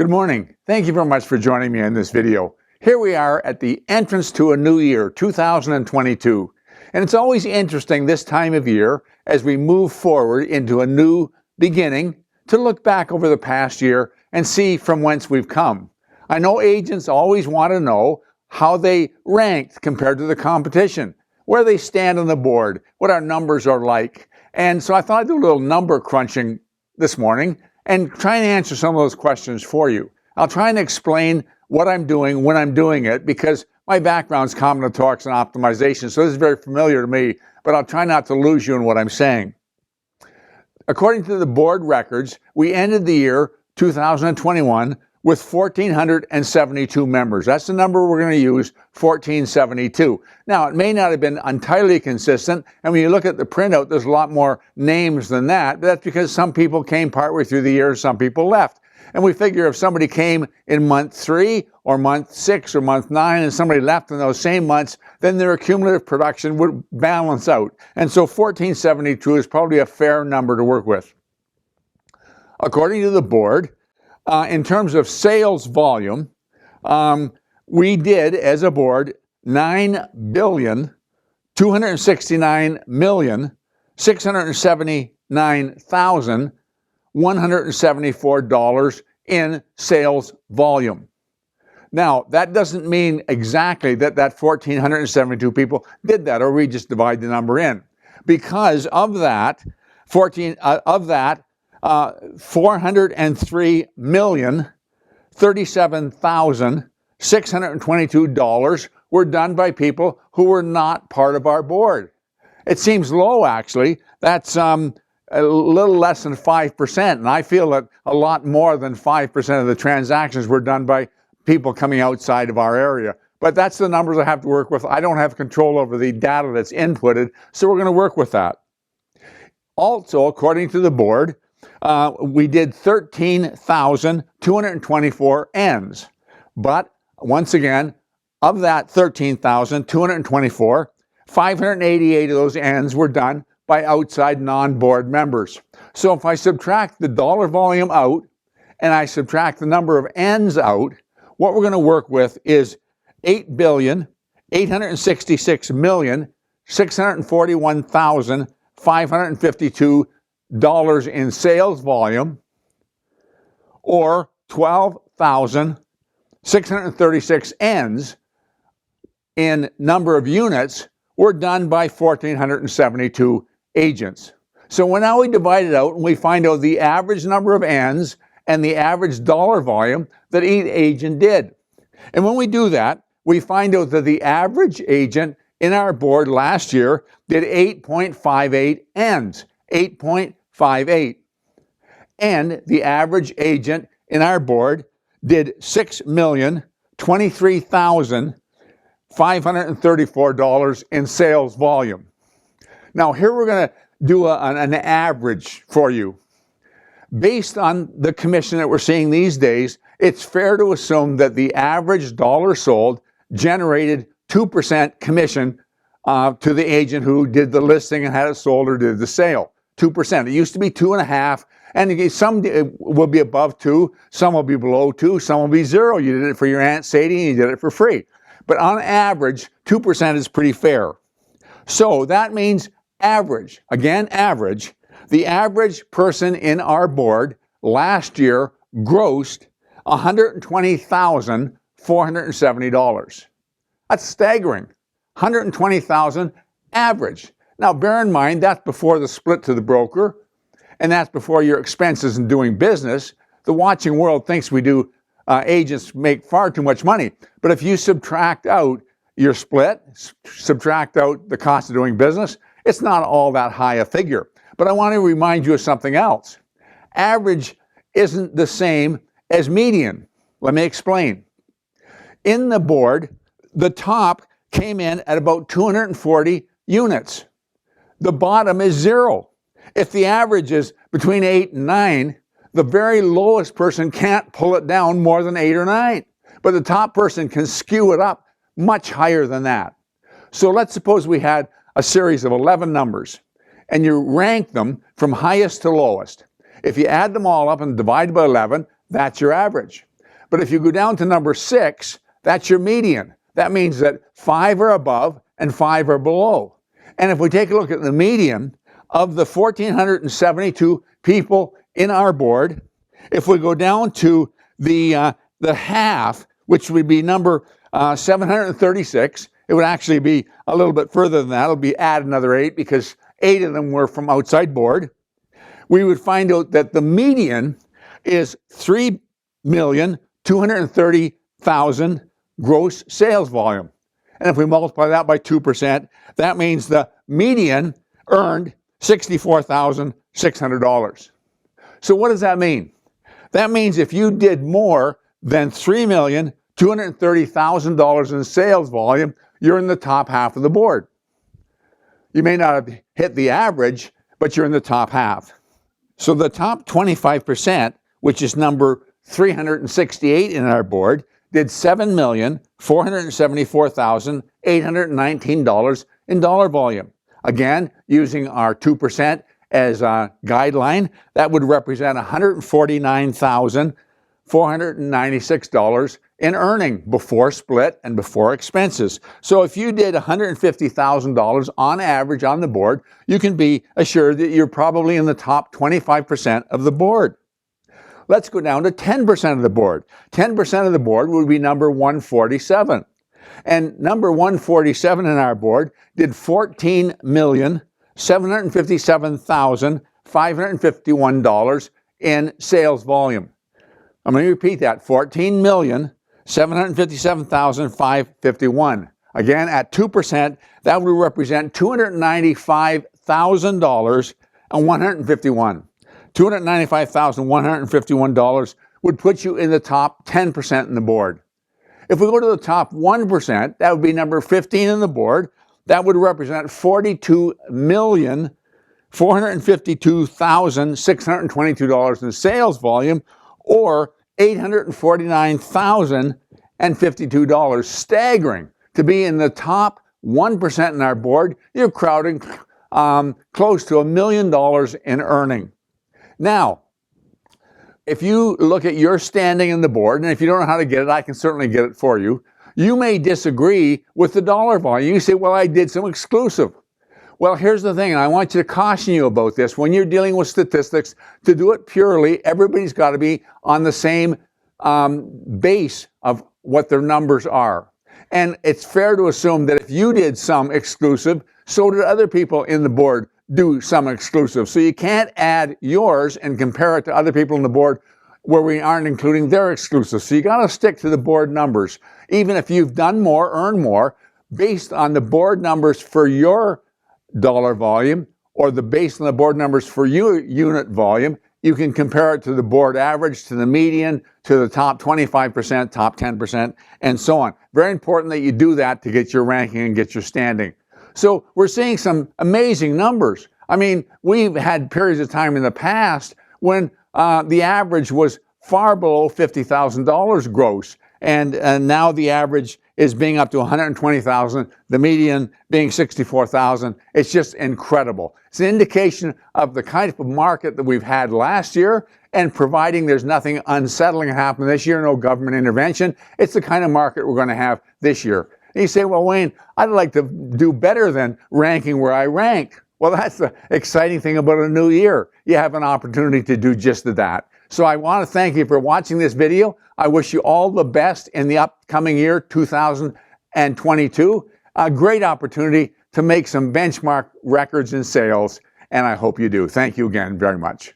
Good morning. Thank you very much for joining me in this video. Here we are at the entrance to a new year, 2022. And it's always interesting this time of year as we move forward into a new beginning to look back over the past year and see from whence we've come. I know agents always want to know how they ranked compared to the competition, where they stand on the board, what our numbers are like. And so I thought I'd do a little number crunching this morning and try and answer some of those questions for you. I'll try and explain what I'm doing when I'm doing it because my background's combinatorics and optimization, so this is very familiar to me, but I'll try not to lose you in what I'm saying. According to the board records, we ended the year 2021 with 1,472 members. That's the number we're going to use, 1,472. Now, it may not have been entirely consistent, and when you look at the printout, there's a lot more names than that, but that's because some people came partway through the year, some people left. And we figure if somebody came in month 3 or month 6 or month 9 and somebody left in those same months, then their cumulative production would balance out. And so 1,472 is probably a fair number to work with. According to the board, in terms of sales volume, we did, as a board, $9,269,679,174 in sales volume. Now, that doesn't mean exactly that 1,472 people did that, or we just divide the number in. Because of that, 403,037,622 were done by people who were not part of our board. It seems low, actually. That's a little less than 5%, and I feel that a lot more than 5% of the transactions were done by people coming outside of our area. But that's the numbers I have to work with. I don't have control over the data that's inputted, so we're going to work with that. Also, according to the board, we did 13,224 ends. But once again, of that 13,224, 588 of those ends were done by outside non-board members. So if I subtract the dollar volume out and I subtract the number of ends out, what we're going to work with is $8,866,641,552 in sales volume, or 12,636 ends in number of units were done by 1,472 agents. So now we divide it out and we find out the average number of ends and the average dollar volume that each agent did. And when we do that, we find out that the average agent in our board last year did 8.58 ends. 8.58. And the average agent in our board did $6,023,534 in sales volume. Now, here we're going to do an average for you. Based on the commission that we're seeing these days, it's fair to assume that the average dollar sold generated 2% commission to the agent who did the listing and had it sold or did the sale. 2%. It used to be 2.5%, and some will be above 2, some will be below 2, some will be 0. You did it for your Aunt Sadie and you did it for free. But on average, 2% is pretty fair. So that means average. Again, average. The average person in our board last year grossed $120,470. That's staggering. $120,000 average. Now, bear in mind, that's before the split to the broker, and that's before your expenses in doing business. The watching world thinks we do agents make far too much money. But if you subtract out your split, subtract out the cost of doing business, it's not all that high a figure. But I want to remind you of something else. Average isn't the same as median. Let me explain. In the board, the top came in at about 240 units. The bottom is 0. If the average is between 8 and 9, the very lowest person can't pull it down more than 8 or 9. But the top person can skew it up much higher than that. So let's suppose we had a series of 11 numbers, and you rank them from highest to lowest. If you add them all up and divide by 11, that's your average. But if you go down to number 6, that's your median. That means that 5 are above and 5 are below. And if we take a look at the median of the 1,472 people in our board, if we go down to the half, which would be number 736, it would actually be a little bit further than that. It'll be add another 8 because 8 of them were from outside board. We would find out that the median is 3,230,000 gross sales volume. And if we multiply that by 2%, that means the median earned $64,600. So what does that mean? That means if you did more than $3,230,000 in sales volume, you're in the top half of the board. You may not have hit the average, but you're in the top half. So the top 25%, which is number 368 in our board, did $7,474,819 in dollar volume. Again, using our 2% as a guideline, that would represent $149,496 in earning before split and before expenses. So if you did $150,000 on average on the board, you can be assured that you're probably in the top 25% of the board. Let's go down to 10% of the board. 10% of the board would be number 147. And number 147 in our board did $14,757,551 in sales volume. I'm going to repeat that, $14,757,551. Again, at 2%, that would represent $295,151. $295,151 would put you in the top 10% in the board. If we go to the top 1%, that would be number 15 in the board. That would represent $42,452,622 in sales volume, or $849,052. Staggering. To be in the top 1% in our board, you're crowding close to $1 million in earning. Now, if you look at your standing in the board, and if you don't know how to get it, I can certainly get it for you. You may disagree with the dollar volume. You say, well, I did some exclusive. Well, here's the thing, and I want you to caution you about this. When you're dealing with statistics, to do it purely, everybody's got to be on the same base of what their numbers are. And it's fair to assume that if you did some exclusive, so did other people in the board do some exclusive. So you can't add yours and compare it to other people on the board where we aren't including their exclusive. So you got to stick to the board numbers. Even if you've done more, earn more, based on the board numbers for your dollar volume or based on the board numbers for your unit volume, you can compare it to the board average, to the median, to the top 25%, top 10%, and so on. Very important that you do that to get your ranking and get your standing. So we're seeing some amazing numbers. I mean, we've had periods of time in the past when the average was far below $50,000 gross. And now the average is being up to $120,000, the median being $64,000. It's just incredible. It's an indication of the kind of market that we've had last year, and providing there's nothing unsettling happening this year, no government intervention, it's the kind of market we're going to have this year. And you say, well, Wayne, I'd like to do better than ranking where I rank. Well, that's the exciting thing about a new year. You have an opportunity to do just that. So I want to thank you for watching this video. I wish you all the best in the upcoming year, 2022. A great opportunity to make some benchmark records in sales, and I hope you do. Thank you again very much.